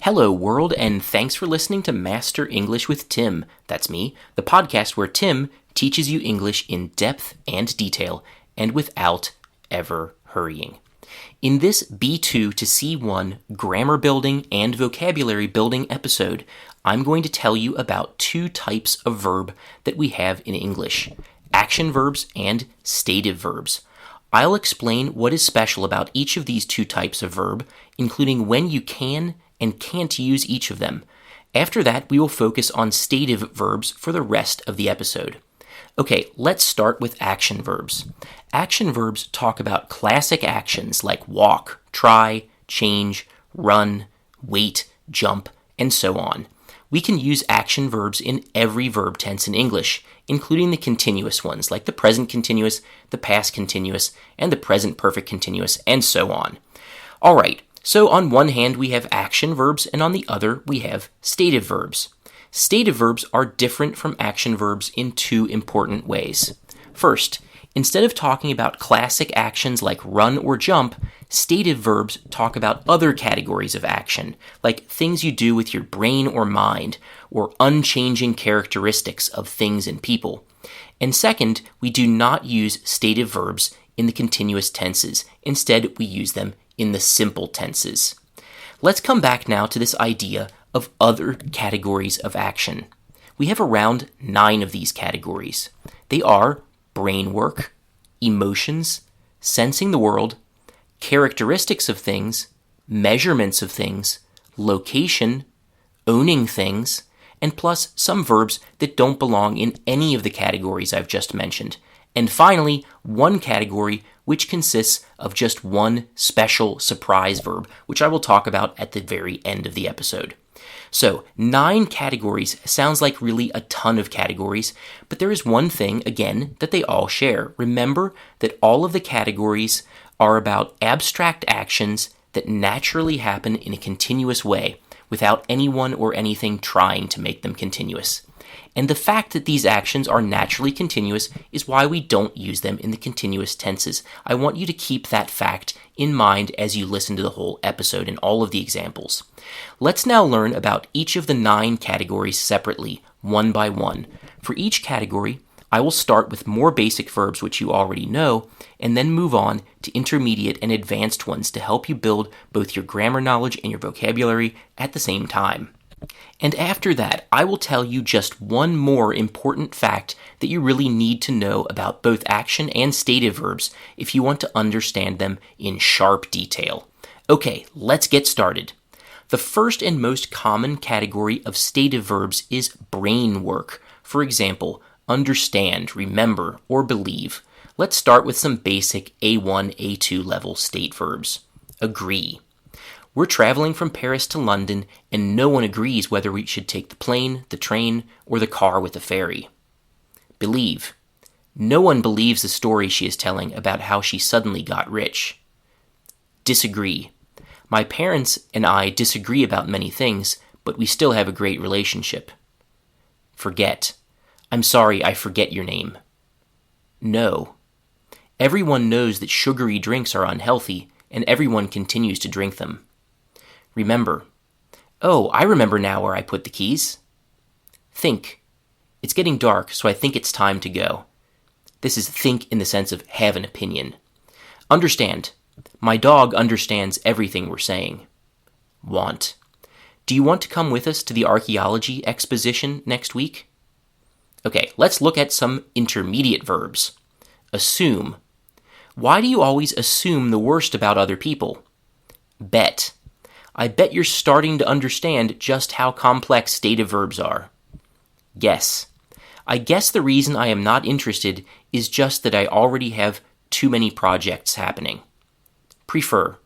Hello, world, and thanks for listening to Master English with Tim. That's me, the podcast where Tim teaches you English in depth and detail and without ever hurrying. In this B2 to C1 grammar building and vocabulary building episode, I'm going to tell you about two types of verb that we have in English: action verbs and stative verbs. I'll explain what is special about each of these two types of verb, including when you can and can't use each of them. After that, we will focus on stative verbs for the rest of the episode. Okay, let's start with action verbs. Action verbs talk about classic actions like walk, try, change, run, wait, jump, and so on. We can use action verbs in every verb tense in English, including the continuous ones like the present continuous, the past continuous, and the present perfect continuous, and so on. All right. So on one hand, we have action verbs, and on the other, we have stative verbs. Stative verbs are different from action verbs in two important ways. First, instead of talking about classic actions like run or jump, stative verbs talk about other categories of action, like things you do with your brain or mind, or unchanging characteristics of things and people. And second, we do not use stative verbs in the continuous tenses. Instead, we use them in the simple tenses. Let's come back now to this idea of other categories of action. We have around 9 of these categories. They are brain work, emotions, sensing the world, characteristics of things, measurements of things, location, owning things, and plus some verbs that don't belong in any of the categories I've just mentioned. And finally, one category which consists of just one special surprise verb, which I will talk about at the very end of the episode. So, 9 categories sounds like really a ton of categories, but there is one thing, again, that they all share. Remember that all of the categories are about abstract actions that naturally happen in a continuous way, without anyone or anything trying to make them continuous. And the fact that these actions are naturally continuous is why we don't use them in the continuous tenses. I want you to keep that fact in mind as you listen to the whole episode and all of the examples. Let's now learn about each of the 9 categories separately, one by one. For each category, I will start with more basic verbs which you already know, and then move on to intermediate and advanced ones to help you build both your grammar knowledge and your vocabulary at the same time. And after that, I will tell you just one more important fact that you really need to know about both action and stative verbs if you want to understand them in sharp detail. Okay, let's get started. The first and most common category of stative verbs is brain work. For example, understand, remember, or believe. Let's start with some basic A1, A2 level state verbs. Agree. We're traveling from Paris to London, and no one agrees whether we should take the plane, the train, or the car with the ferry. Believe. No one believes the story she is telling about how she suddenly got rich. Disagree. My parents and I disagree about many things, but we still have a great relationship. Forget. I'm sorry, I forget your name. No. Everyone knows that sugary drinks are unhealthy, and everyone continues to drink them. Remember. Oh, I remember now where I put the keys. Think. It's getting dark, so I think it's time to go. This is think in the sense of have an opinion. Understand. My dog understands everything we're saying. Want. Do you want to come with us to the archaeology exposition next week? Okay, let's look at some intermediate verbs. Assume. Why do you always assume the worst about other people? Bet. I bet you're starting to understand just how complex stative verbs are. Guess. I guess the reason I am not interested is just that I already have too many projects happening. Prefer.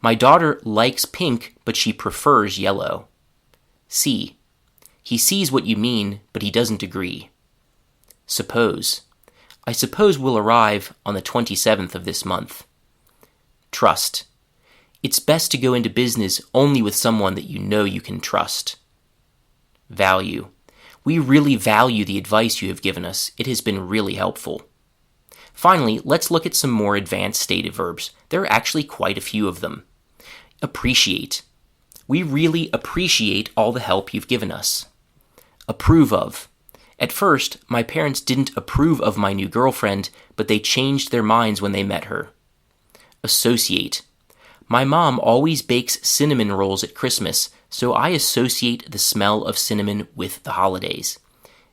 My daughter likes pink, but she prefers yellow. See. He sees what you mean, but he doesn't agree. Suppose. I suppose we'll arrive on the 27th of this month. Trust. It's best to go into business only with someone that you know you can trust. Value. We really value the advice you have given us. It has been really helpful. Finally, let's look at some more advanced stative verbs. There are actually quite a few of them. Appreciate. We really appreciate all the help you've given us. Approve of. At first, my parents didn't approve of my new girlfriend, but they changed their minds when they met her. Associate. My mom always bakes cinnamon rolls at Christmas, so I associate the smell of cinnamon with the holidays.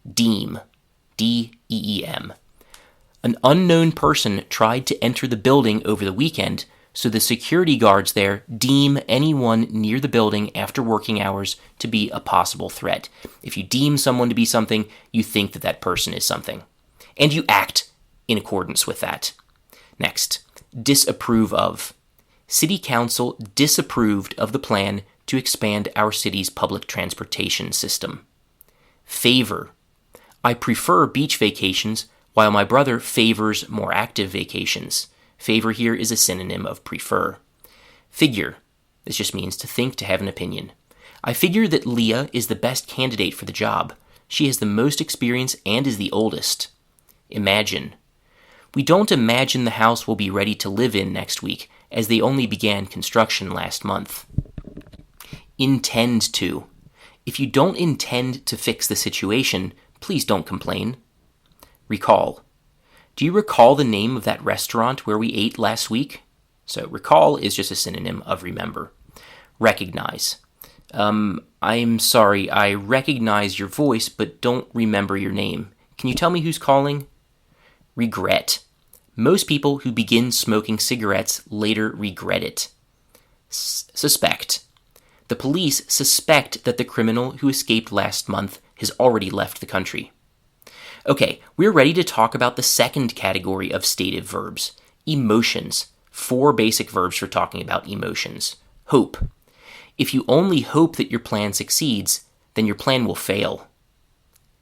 Deem. D-E-E-M. An unknown person tried to enter the building over the weekend, so the security guards there deem anyone near the building after working hours to be a possible threat. If you deem someone to be something, you think that that person is something. And you act in accordance with that. Next, disapprove of. City Council disapproved of the plan to expand our city's public transportation system. Favor. I prefer beach vacations, while my brother favors more active vacations. Favor here is a synonym of prefer. Figure. This just means to think, to have an opinion. I figure that Leah is the best candidate for the job. She has the most experience and is the oldest. Imagine. We don't imagine the house will be ready to live in next week, as they only began construction last month. Intend to. If you don't intend to fix the situation, please don't complain. Recall. Do you recall the name of that restaurant where we ate last week? So recall is just a synonym of remember. Recognize. I'm sorry, I recognize your voice, but don't remember your name. Can you tell me who's calling? Regret. Most people who begin smoking cigarettes later regret it. Suspect. The police suspect that the criminal who escaped last month has already left the country. Okay, we're ready to talk about the second category of stative verbs, emotions. 4 basic verbs for talking about emotions. Hope. If you only hope that your plan succeeds, then your plan will fail.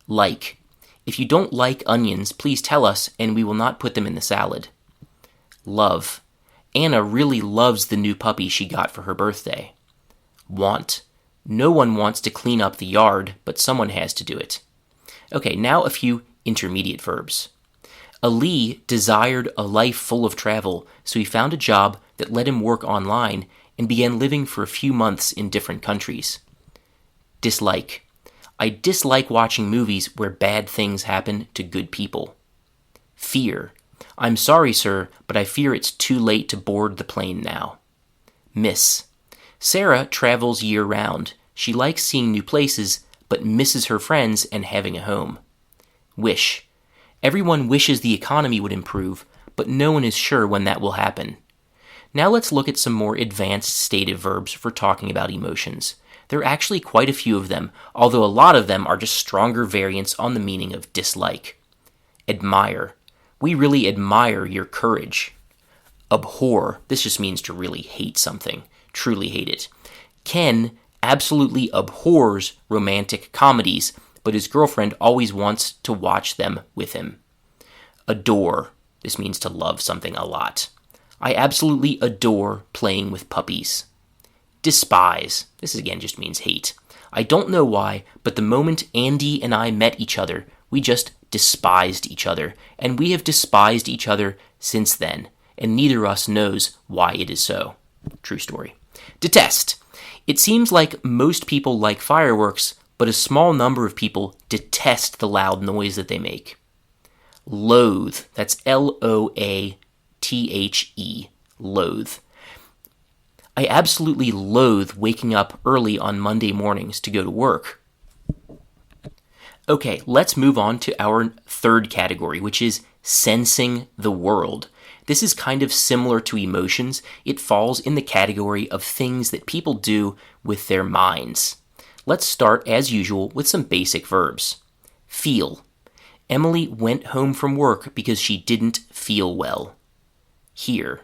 Like. If you don't like onions, please tell us and we will not put them in the salad. Love. Anna really loves the new puppy she got for her birthday. Want. No one wants to clean up the yard, but someone has to do it. Okay, now a few intermediate verbs. Ali desired a life full of travel, so he found a job that let him work online and began living for a few months in different countries. Dislike. I dislike watching movies where bad things happen to good people. Fear. I'm sorry, sir, but I fear it's too late to board the plane now. Miss. Sarah travels year-round. She likes seeing new places, but misses her friends and having a home. Wish. Everyone wishes the economy would improve, but no one is sure when that will happen. Now let's look at some more advanced stative verbs for talking about emotions. There are actually quite a few of them, although a lot of them are just stronger variants on the meaning of dislike. Admire. We really admire your courage. Abhor. This just means to really hate something, truly hate it. Ken absolutely abhors romantic comedies, but his girlfriend always wants to watch them with him. Adore. This means to love something a lot. I absolutely adore playing with puppies. Despise. This again just means hate. I don't know why, but the moment Andy and I met each other, we just despised each other, and we have despised each other since then, and neither of us knows why it is so. True story. Detest. It seems like most people like fireworks, but a small number of people detest the loud noise that they make. Loathe. That's L-O-A-T-H-E. Loathe. I absolutely loathe waking up early on Monday mornings to go to work. Okay, let's move on to our third category, which is sensing the world. This is kind of similar to emotions. It falls in the category of things that people do with their minds. Let's start, as usual, with some basic verbs. Feel. Emily went home from work because she didn't feel well. Hear.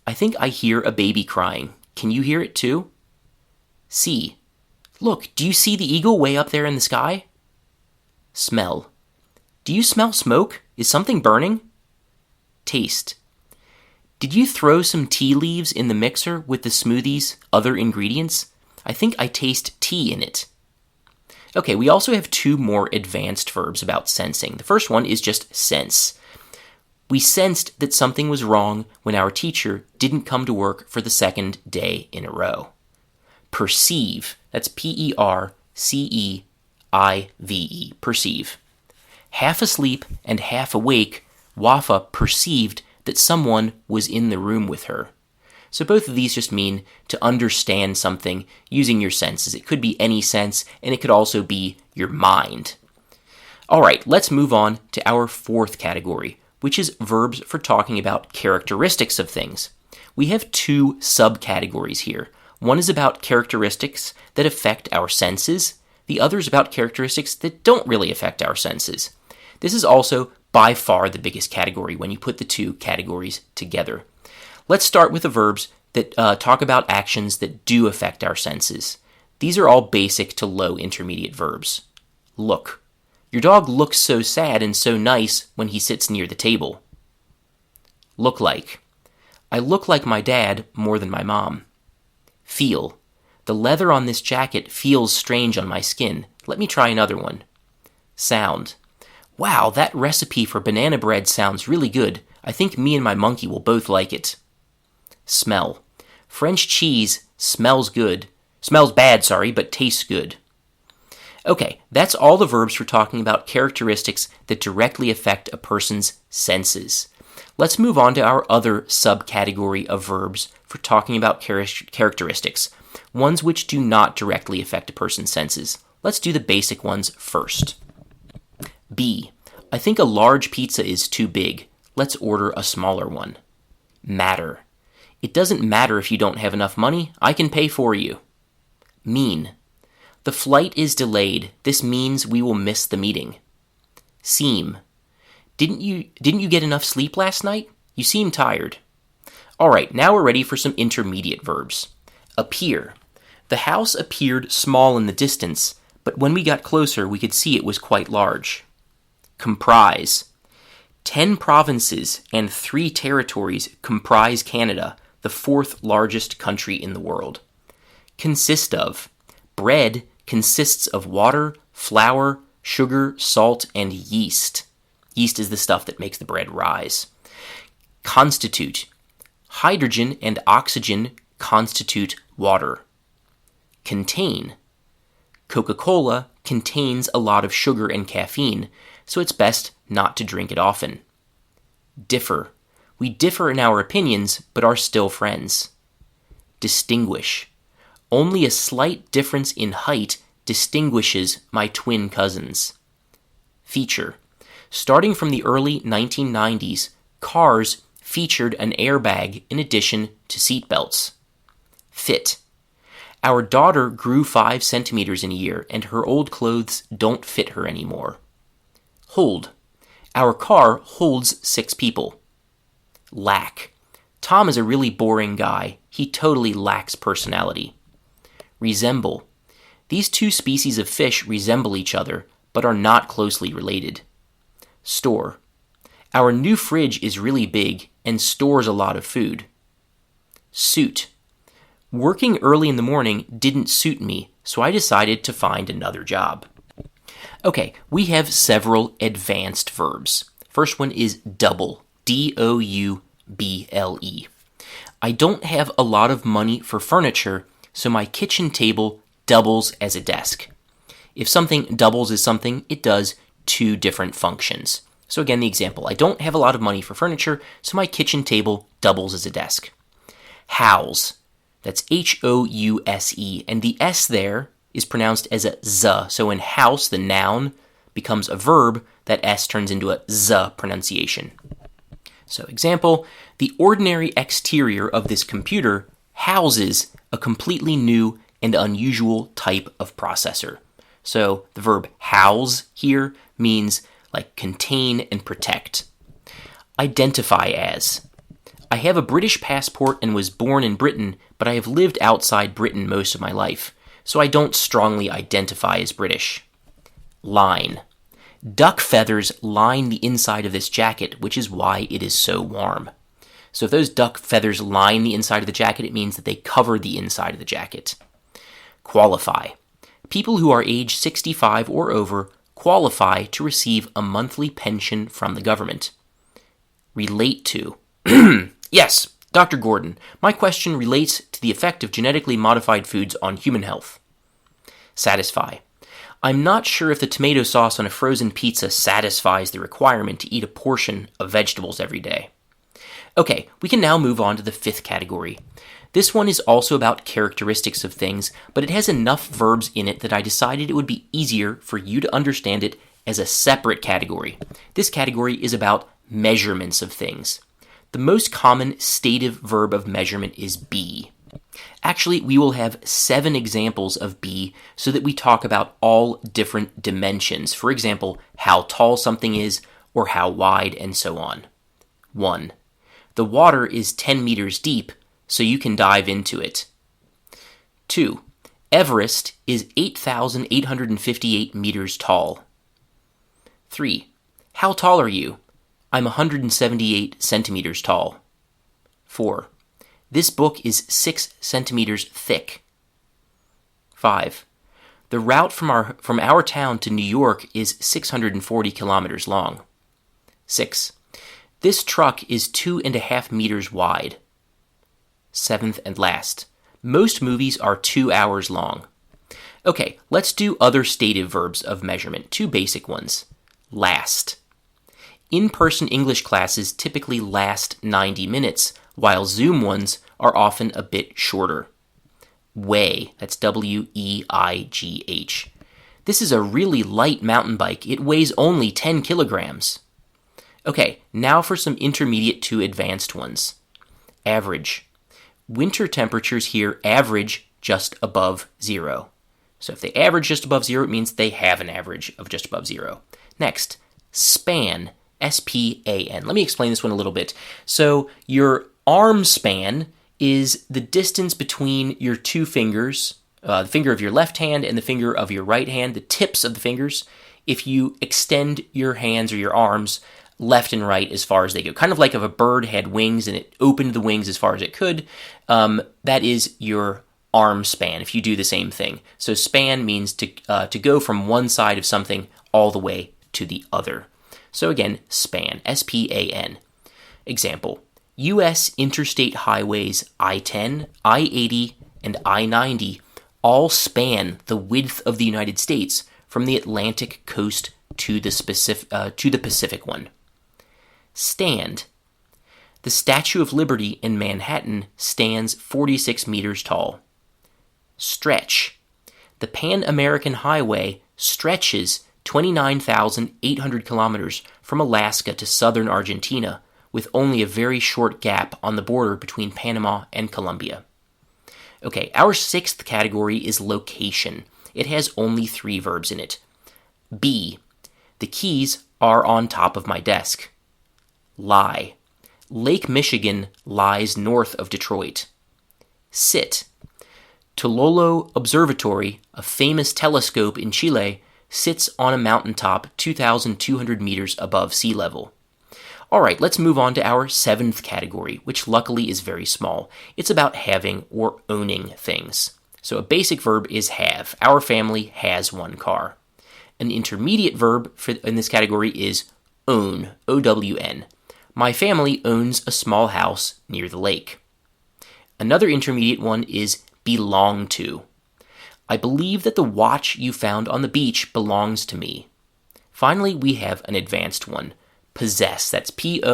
I think I hear a baby crying. Can you hear it too? See. Look, do you see the eagle way up there in the sky? Smell. Do you smell smoke? Is something burning? Taste. Did you throw some tea leaves in the mixer with the smoothie's other ingredients? I think I taste tea in it. Okay, we also have 2 more advanced verbs about sensing. The first one is just sense. We sensed that something was wrong when our teacher didn't come to work for the 2nd day in a row. Perceive. That's Perceive. Perceive. Half asleep and half awake, Wafa perceived that someone was in the room with her. So both of these just mean to understand something using your senses. It could be any sense, and it could also be your mind. All right, let's move on to our fourth category, which is verbs for talking about characteristics of things. We have two subcategories here. One is about characteristics that affect our senses. The other is about characteristics that don't really affect our senses. This is also by far the biggest category when you put the two categories together. Let's start with the verbs that talk about actions that do affect our senses. These are all basic to low intermediate verbs. Look. Your dog looks so sad and so nice when he sits near the table. Look like. I look like my dad more than my mom. Feel. The leather on this jacket feels strange on my skin. Let me try another one. Sound. Wow, that recipe for banana bread sounds really good. I think me and my monkey will both like it. Smell. French cheese smells bad, but tastes good. Okay, that's all the verbs for talking about characteristics that directly affect a person's senses. Let's move on to our other subcategory of verbs for talking about characteristics, ones which do not directly affect a person's senses. Let's do the basic ones first. B. I think a large pizza is too big. Let's order a smaller one. Matter. It doesn't matter if you don't have enough money. I can pay for you. Mean. The flight is delayed. This means we will miss the meeting. Seem. Didn't you get enough sleep last night? You seem tired. All right, now we're ready for some intermediate verbs. Appear. The house appeared small in the distance, but when we got closer, we could see it was quite large. Comprise. 10 provinces and 3 territories comprise Canada, the 4th largest country in the world. Consist of. Bread consists of water, flour, sugar, salt, and yeast. Yeast is the stuff that makes the bread rise. Constitute. Hydrogen and oxygen constitute water. Contain. Coca-Cola contains a lot of sugar and caffeine, so it's best not to drink it often. Differ. We differ in our opinions, but are still friends. Distinguish. Only a slight difference in height distinguishes my twin cousins. Feature. Starting from the early 1990s, cars featured an airbag in addition to seatbelts. Fit. Our daughter grew 5 centimeters in a year, and her old clothes don't fit her anymore. Hold. Our car holds 6 people. Lack. Tom is a really boring guy. He totally lacks personality. Resemble. These 2 species of fish resemble each other, but are not closely related. Store. Our new fridge is really big and stores a lot of food. Suit. Working early in the morning didn't suit me, so I decided to find another job. Okay, we have several advanced verbs. First one is double. D-O-U-B-L-E. I don't have a lot of money for furniture, so my kitchen table doubles as a desk. If something doubles as something, it does 2 different functions. So again, the example, I don't have a lot of money for furniture, so my kitchen table doubles as a desk. House. That's H-O-U-S-E, and the S there is pronounced as a Z. So in house, the noun becomes a verb, that S turns into a Z pronunciation. So example, the ordinary exterior of this computer houses a completely new and unusual type of processor. So the verb house here means like contain and protect. Identify as. I have a British passport and was born in Britain, but I have lived outside Britain most of my life, so I don't strongly identify as British. Line. Duck feathers line the inside of this jacket, which is why it is so warm. So if those duck feathers line the inside of the jacket, it means that they cover the inside of the jacket. Qualify. People who are age 65 or over qualify to receive a monthly pension from the government. Relate to. Yes, Dr. Gordon, my question relates to the effect of genetically modified foods on human health. Satisfy. I'm not sure if the tomato sauce on a frozen pizza satisfies the requirement to eat a portion of vegetables every day. Okay, we can now move on to the fifth category. This one is also about characteristics of things, but it has enough verbs in it that I decided it would be easier for you to understand it as a separate category. This category is about measurements of things. The most common stative verb of measurement is be. Actually, we will have 7 examples of be so that we talk about all different dimensions. For example, how tall something is or how wide and so on. 1. The water is 10 meters deep, so you can dive into it. 2. Everest is 8,858 meters tall. 3. How tall are you? I'm 178 centimeters tall. 4. This book is 6 centimeters thick. 5. The route from our town to New York is 640 kilometers long. 6. This truck is 2.5 meters wide. 7th and last. Most movies are 2 hours long. Okay, let's do other stative verbs of measurement, 2 basic ones. Last. In-person English classes typically last 90 minutes, while Zoom ones are often a bit shorter. Weigh, that's W-E-I-G-H. This is a really light mountain bike. It weighs only 10 kilograms. Okay, now for some intermediate to advanced ones. Average. Winter temperatures here average just above 0. So if they average just above 0, it means they have an average of just above 0. Next, span, S-P-A-N. Let me explain this one a little bit. So your arm span is the distance between your 2 fingers, the finger of your left hand and the finger of your right hand, the tips of the fingers, if you extend your hands or your arms left and right as far as they go. Kind of like if a bird had wings and it opened the wings as far as it could, that is your arm span if you do the same thing. So span means to go from one side of something all the way to the other. So again, span, S-P-A-N. Example, U.S. interstate highways I-10, I-80, and I-90 all span the width of the United States from the Atlantic coast to the Pacific one. Stand. The Statue of Liberty in Manhattan stands 46 meters tall. Stretch. The Pan American Highway stretches 29,800 kilometers from Alaska to southern Argentina, with only a very short gap on the border between Panama and Colombia. Okay, our 6th category is location. It has only 3 verbs in it. Be. The keys are on top of my desk. Lie. Lake Michigan lies north of Detroit. Sit. Tololo Observatory, a famous telescope in Chile, sits on a mountaintop 2,200 meters above sea level. All right, let's move on to our 7th category, which luckily is very small. It's about having or owning things. So a basic verb is have. Our family has 1 car. An intermediate verb in this category is own, O-W-N. My family owns a small house near the lake. Another intermediate one is belong to. I believe that the watch you found on the beach belongs to me. Finally, we have an advanced one. Possess, that's P-O-S-S-E-S-S.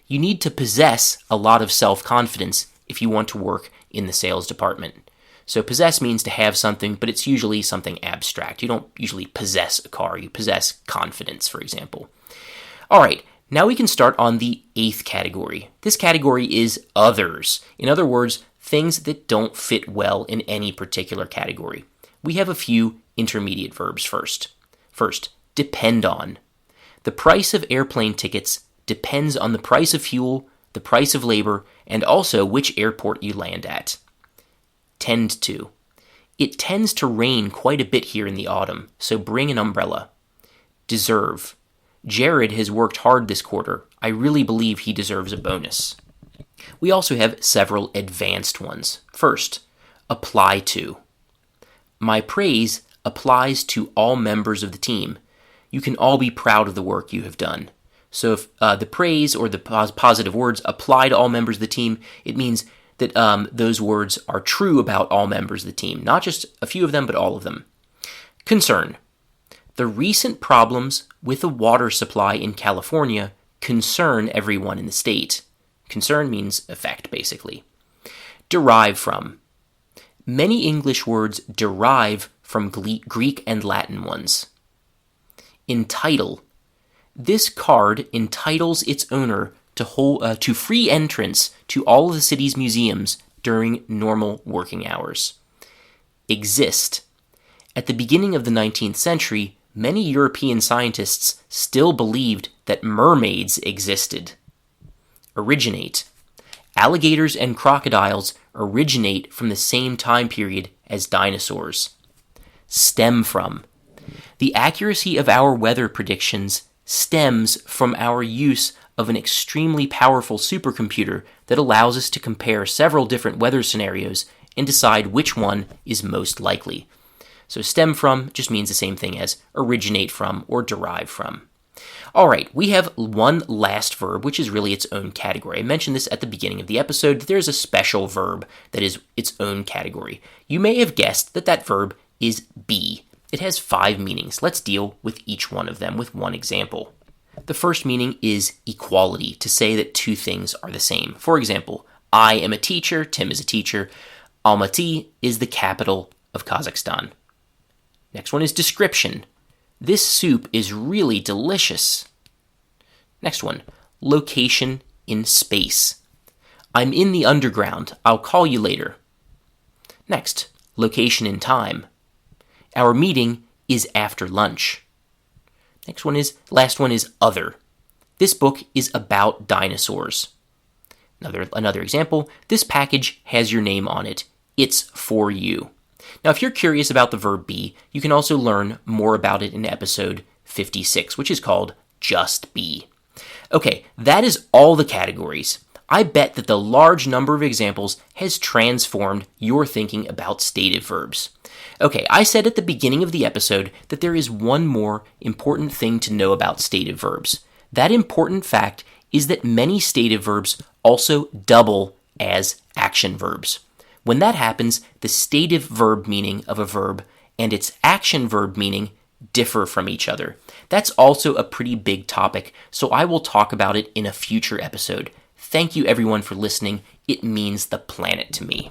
You need to possess a lot of self-confidence if you want to work in the sales department. So possess means to have something, but it's usually something abstract. You don't usually possess a car. You possess confidence, for example. All right, now we can start on the 8th category. This category is others. In other words, things that don't fit well in any particular category. We have a few intermediate verbs first. First, depend on. The price of airplane tickets depends on the price of fuel, the price of labor, and also which airport you land at. Tend to. It tends to rain quite a bit here in the autumn, so bring an umbrella. Deserve. Jared has worked hard this quarter. I really believe he deserves a bonus. We also have several advanced ones. First, apply to. My praise applies to all members of the team. You can all be proud of the work you have done. So if the praise or the positive words apply to all members of the team, it means that those words are true about all members of the team, not just a few of them, but all of them. Concern. The recent problems with the water supply in California concern everyone in the state. Concern means affect, basically. Derive from. Many English words derive from Greek and Latin ones. Entitle. This card entitles its owner to free entrance to all of the city's museums during normal working hours. Exist. At the beginning of the 19th century, many European scientists still believed that mermaids existed. Originate. Alligators and crocodiles originate from the same time period as dinosaurs. Stem from. The accuracy of our weather predictions stems from our use of an extremely powerful supercomputer that allows us to compare several different weather scenarios and decide which one is most likely. So stem from just means the same thing as originate from or derive from. All right, we have one last verb, which is really its own category. I mentioned this at the beginning of the episode, that there's a special verb that is its own category. You may have guessed that that verb is be. It has 5 meanings. Let's deal with each one of them with one example. The first meaning is equality, to say that two things are the same. For example, I am a teacher, Tim is a teacher. Almaty is the capital of Kazakhstan. Next one is description. This soup is really delicious. Next one, location in space. I'm in the underground. I'll call you later. Next, location in time. Our meeting is after lunch. Last one is other. This book is about dinosaurs. Another example, this package has your name on it. It's for you. Now, if you're curious about the verb be, you can also learn more about it in episode 56, which is called Just Be. Okay, that is all the categories. I bet that the large number of examples has transformed your thinking about stative verbs. Okay, I said at the beginning of the episode that there is one more important thing to know about stative verbs. That important fact is that many stative verbs also double as action verbs. When that happens, the stative verb meaning of a verb and its action verb meaning differ from each other. That's also a pretty big topic, so I will talk about it in a future episode. Thank you everyone for listening. It means the planet to me.